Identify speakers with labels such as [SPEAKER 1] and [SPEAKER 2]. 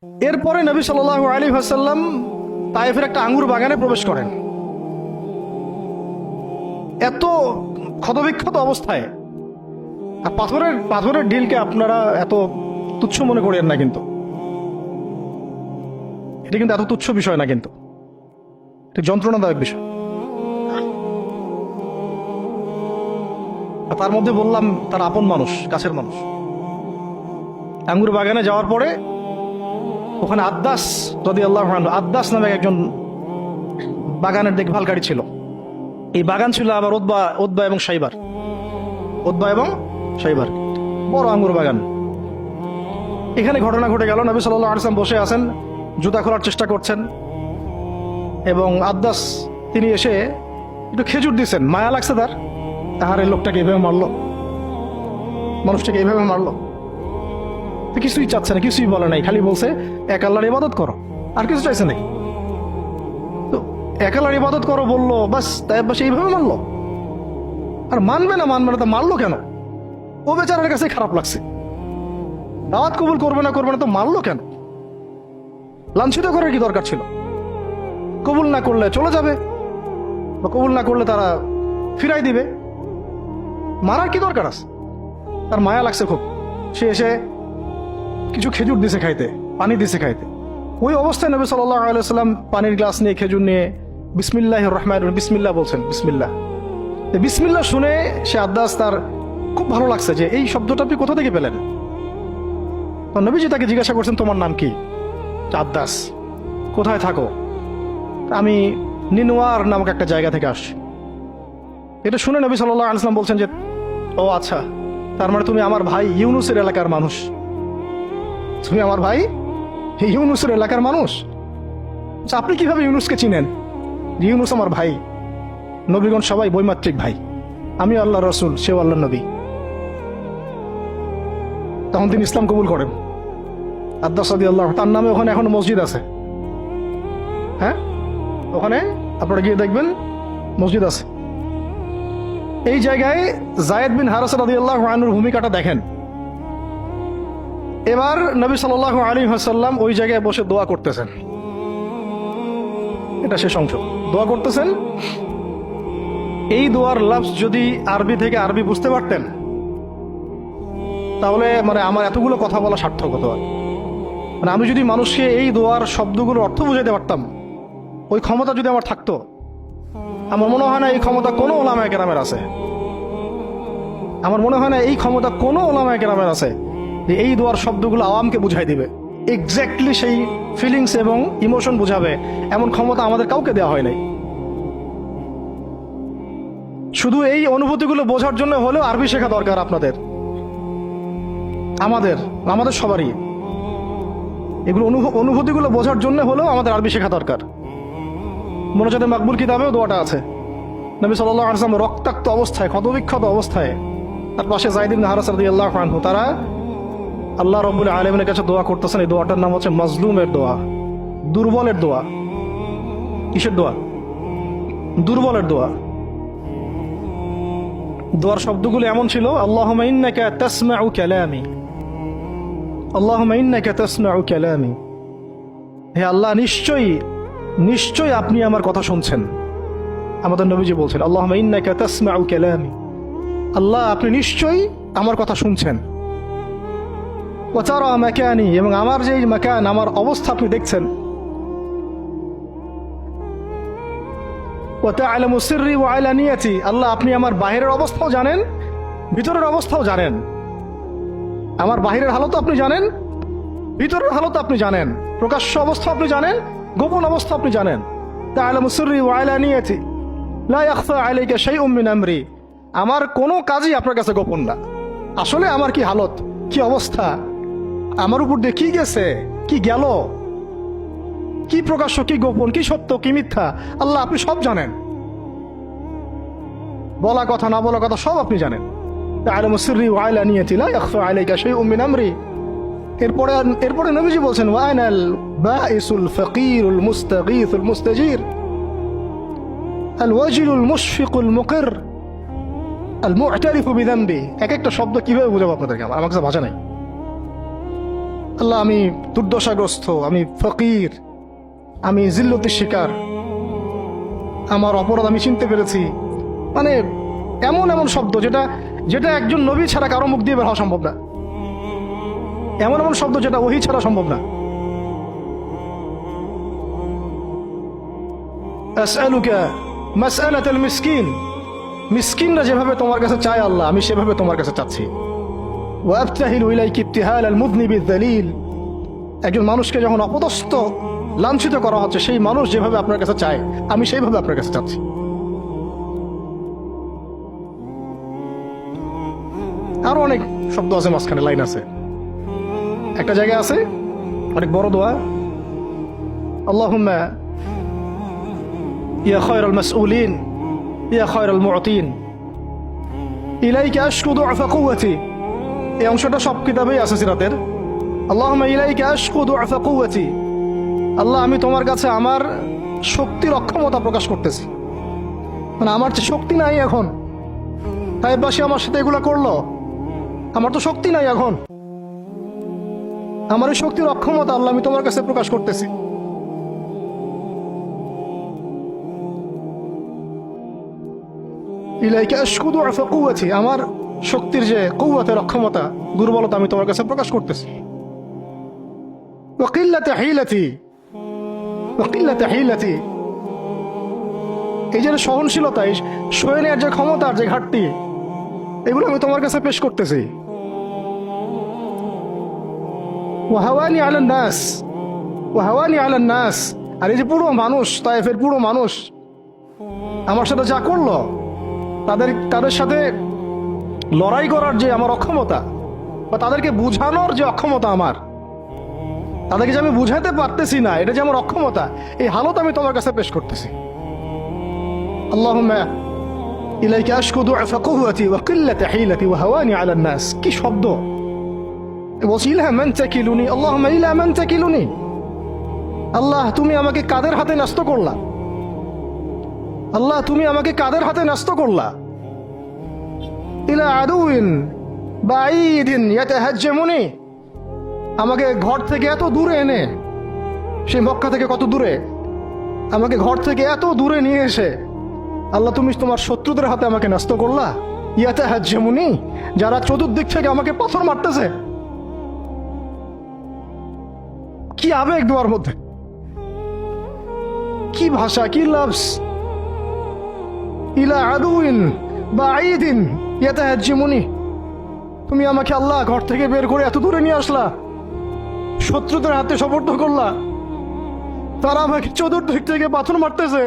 [SPEAKER 1] এরপরে নবী সাল্লাল্লাহু আলাইহি ওয়াসাল্লাম তায়েফের একটা আঙ্গুর বাগানে প্রবেশ করেন। এত ক্ষতবিক্ষত অবস্থায়, আর পাথরের ঢিলকে আপনারা এত তুচ্ছ মনে করেন না, কিন্তু এটা কিন্তু এত তুচ্ছ বিষয় না, কিন্তু এটা যন্ত্রণাদায়ক বিষয়। আর তার মধ্যে বললাম তার আপন মানুষ, কাছের মানুষ। আঙ্গুর বাগানে যাওয়ার পরে ওখানে আদ্দাস রাদিয়াল্লাহু আনহু, আদ্দাস নামে একজন বাগানের দেখভালকারী ছিল। এই বাগান ছিল আবার উতবা এবং শাইবার, বড় আঙ্গুর বাগান। এখানে ঘটনা ঘটে গেল, নবী সাল্লাল্লাহু আলাইহি ওয়াসাল্লাম বসে আছেন, জুতা খোলার চেষ্টা করছেন, এবং আদ্দাস তিনি এসে একটু খেজুর দিচ্ছেন। মায়া লাগছে তার, এই লোকটাকে এইভাবে মারলো, মানুষটাকে এইভাবে মারলো। কিছুই চাচ্ছে না, কিছুই বলে নাই, খালি বলছে এক আল্লাহর ইবাদত করো, আর কিছু চাইছে নাকি? তো এক আল্লাহর ইবাদত করো বললো, বাস তাই এইভাবে মারলো। আর মানবে না তা মারলো কেন? ও বেচারের কাছে খারাপ লাগছে, দাওয়াত কবুল করবে না তো মারলো কেন? লাঞ্ছিত করার কি দরকার ছিল? কবুল না করলে চলে যাবে, বা কবুল না করলে তারা ফিরাই দিবে, মারার কি দরকার আছে? তার মায়া লাগছে খুব। সে এসে কিছু খেজুর দিছে খাইতে, পানি দিছে খাইতে। ওই অবস্থায় নবী সাল্লাল্লাহু আলাইহি ওয়াসাল্লাম পানির গ্লাস নিয়ে, খেজুর নিয়ে বিসমিল্লাহির রহমানির রহিম, বিসমিল্লাহ বলছেন। বিসমিল্লাহ শুনে সে আদ্দাস, তার খুব ভালো লাগছে যে এই শব্দটা আপনি কোথা থেকে পেলেন। তো নবীজি তাকে জিজ্ঞাসা করছেন, তোমার নাম কি? আদ্দাস। কোথায় থাকো? আমি নিনওয়ার নামক একটা জায়গা থেকে আসছি। এটা শুনে নবী সাল্লাল্লাহু আলাইহি ওয়াসাল্লাম বলছেন যে, ও আচ্ছা, তার মানে তুমি আমার ভাই ইউনুসের এলাকার মানুষ। তুমি আমার ভাই ইউনুসের এলাকার মানুষ? আচ্ছা, আপনি কিভাবে ইউনুসকে চিনেন? ইউনুস আমার ভাই। নবীগণ সবাই বৈমাত্রিক ভাই, আমি আল্লাহ রসুল, সেও আল্লাহ নবী। তখন তিনি ইসলাম কবুল করেন। আদ্দাস রাদিয়াল্লাহু, তার নামে ওখানে এখন মসজিদ আছে। হ্যাঁ, ওখানে আপনারা গিয়ে দেখবেন মসজিদ আছে। এই জায়গায় যায়েদ বিন হারেসা রাদিয়াল্লাহু আনহুর ভূমিকাটা দেখেন। এবার নবী সাল্লাল্লাহু আলাইহি ওয়াসাল্লাম ওই জায়গায় বসে দোয়া করতেছেন। এটা শেষ অংশ, দোয়া করতেছেন। এই দোয়ার লফজ যদি আরবি থেকে আরবি বুঝতে পারতেন, তাহলে আমার এতগুলো কথা বলা সার্থক হতো। আমি যদি মানুষকে এই দোয়ার শব্দগুলোর অর্থ বুঝাইতে পারতাম, ওই ক্ষমতা যদি আমার থাকতো, আমার মনে হয় না এই ক্ষমতা কোনো ওলামায়ে কেরামের আছে। আমার মনে হয় না এই ক্ষমতা কোনো ওলামায়ে কেরামের আছে যে এই দোয়ার শব্দগুলো আওয়ামকে বুঝাই দিবে, এক্স্যাক্টলি সেই ফিলিংস এবং ইমোশন বুঝাবে, এমন ক্ষমতা আমাদের কাউকে দেওয়া হয় নাই। শুধু এই অনুভূতিগুলো বোঝার জন্য হলেও আরবি শেখা দরকার আপনাদের, আমাদের সবারই। এগুলো অনুভূতিগুলো বোঝার জন্য হলেও আমাদের আরবি শেখা দরকার। মোনাজাতে মাকবুল কিতাবেও দোয়াটা আছে। নবী সাল্লাল্লাহু আলাইহি ওয়াসাল্লাম রক্তাক্ত অবস্থায়, ক্ষতবিক্ষত অবস্থায়, তার পাশে যায়েদ বিন হারেসা রাদিয়াল্লাহু আনহু, তারা আল্লাহ রাব্বুল আলামিনের কাছে দোয়া করতেছেন। এই দোয়াটার নাম হচ্ছে মাজলুমের দোয়া, দুর্বলের দোয়া। কিসের দোয়া? দুর্বলের দোয়া। দোয়ার শব্দগুলো এমন ছিল, আল্লাহুম্মা ইন্নাকা তাসমাউ কালামি, আল্লাহুম্মা ইন্নাকা তাসমাউ কালামি। হে আল্লাহ, নিশ্চয়ই আপনি আমার কথা শুনছেন। আমাদের নবীজি বলছেন, আল্লাহুম্মা ইন্নাকা তাসমাউ কালামি, আল্লাহ আপনি নিশ্চয়ই আমার কথা শুনছেন। ওয়া তারা মাকানি, এবং আমার যে মাকান, আমার অবস্থা আপনি দেখছেন। ওয়া তা'লামু সিররি ওয়া আলানিয়াতি, আল্লাহ আপনি আমার বাহিরের অবস্থাও জানেন, ভিতরের অবস্থাও জানেন। আমার বাহিরের হালত আপনি জানেন, ভিতরের হালত আপনি জানেন, প্রকাশ্য অবস্থা আপনি জানেন, গোপন অবস্থা আপনি জানেন। তা'লামু সিররি ওয়া আলানিয়াতি লা ইয়াখফা আলাইকা শাইউম মিন আমরি, আমার কোনো কাজই আপনার কাছে গোপন না। আসলে আমার কি হালত, কি অবস্থা, আমার উপর দিয়ে কি গেছে, কি গেল, কি প্রকাশ্য, কি গোপন, কি সত্য, কি মিথ্যা, আল্লাহ আপনি সব জানেন। বলা কথা না বলা কথা সব আপনি জানেন। তা'লামু সিররি ওয়া আলানিয়াতি লা ইয়াখফা আলাইকা শাইউম মিন আমরি। এরপরে নবীজি বলছেন, ওয়া আনাল বাঈসুল ফাকিরুল মুস্তাগীসুল মুস্তাজির আল ওয়াজিলুল মুশফিকুল মুকির আল মু'তারিফু বিযানবি। এক একটা শব্দ কিভাবে বুঝাবো আপনাদেরকে, আমার কাছে ভাষা নাই। আল্লাহ আমি দুর্দশাগ্রস্ত, আমি ফকির, আমি জিল্লতির শিকার, আমার অপরাধ আমি চিনতে পেরেছি। মানে এমন এমন শব্দ যেটা যেটা একজন নবী ছাড়া কারো মুখ দিয়ে বের হওয়া সম্ভব না, এমন এমন শব্দ যেটা ওহী ছাড়া সম্ভব না। আসআলুকা মাসআলাতাল মিসকিন, মিসকিনরা যেভাবে তোমার কাছে চায় আল্লাহ, আমি সেভাবে তোমার কাছে চাচ্ছি। ওয়া আবতাহিলু ইলাইকা ইবতিহালাল মুযনিবিয যালিল, একজন মানুষকে যখন অপদস্থ লাঞ্ছিত করা হচ্ছে, সেই মানুষ যেভাবে আপনার কাছে চায়, আমি সেইভাবে আপনার কাছে চাচ্ছি। আরো অনেক শব্দ আছে, মাঝখানে লাইন আছে। একটা জায়গায় আছে অনেক বড় দোয়া, আল্লাহুম্মা ইয়া খায়রাল মাসউলিন ইয়া খায়রাল মুতিন ইলাইকা আশকু দুআফা কুওয়াতি। এই অংশটা সব কিতাবেই আছে সিরাতের। আল্লাহুম্মা ইলাইকা আশকু দুআফা কুওয়াতি, আল্লাহ আমি তোমার কাছে আমার শক্তির অক্ষমতা প্রকাশ করতেছি। মানে আমার যে শক্তি নাই এখন, তাইবাসী আমার সাথে এগুলা করলো, আমার তো শক্তি নাই এখন, আমার এই শক্তির অক্ষমতা আল্লাহ আমি তোমার কাছে প্রকাশ করতেছি। ইলাইকা আশকু দুআফা কুওয়াতি, আমার শক্তির যে কুওয়াতের অক্ষমতা, দুর্বলতা আমি তোমার কাছে প্রকাশ করতেছি। ওয়া কিল্লাতা হিলাতি, ওয়া কিল্লাতা হিলাতি, এই যে সহনশীলতা, এই সয়ে নেওয়ার যে ক্ষমতার যে ঘাটতি, এগুলো আমি তোমার কাছে পেশ করতেছি। ওয়া হাওয়ানি আলান নাস, ওয়া হাওয়ানি আলান নাস, আর এই যে পুরো মানুষ, তায়েফের পুরো মানুষ আমার সাথে যা করলো, তাদের সাথে লড়াই করার যে আমার অক্ষমতা, বা তাদেরকে বুঝানোর যে অক্ষমতা আমার, তাদেরকে যে আমি বুঝাতে পারতেছি না, এটা যে আমার অক্ষমতা, এই হালত আমি তোমার কাছে পেশ করতেছি। আল্লাহুম্মা ইলাইকা আশকু দুআফা কুওয়াতি ওয়া কিল্লাতা হিলাতি ওয়া হাওয়ানি আলান নাস। কি শব্দ! বলছি ইলা মান তাকিলুনি, আল্লাহুম্মা ইলা মান তাকিলুনি, আল্লাহ তুমি আমাকে কাদের হাতে ন্যস্ত করলা, আল্লাহ তুমি আমাকে কাদের হাতে ন্যস্ত করলা। ইলা আদুইন বাঈদিন ইয়াতাহাজ্জামুনি, আমাকে ঘর থেকে এত দূরে এনে, সেই মক্কা থেকে কত দূরে, আমাকে ঘর থেকে এত দূরে নিয়ে এসে আল্লাহ তুমি তোমার শত্রুদের হাতে আমাকে ন্যস্ত করলা। ইয়াতাহাজ্জামুনি, যারা চতুর্দিক থেকে আমাকে পাথর মারতেছে। কি আবেগ দোয়ার মধ্যে, কি ভাষা, কি লফজ! ইলা আদুইন বাঈদিন ইয়াতাহাজ্জামুনি, তুমি আমাকে আল্লাহ ঘর থেকে বের করে এত দূরে নিয়ে আসলা, শত্রুদের হাতে সোপর্দ করলা, তারা আমাকে চতুর্দিক থেকে পাথর মারতেছে।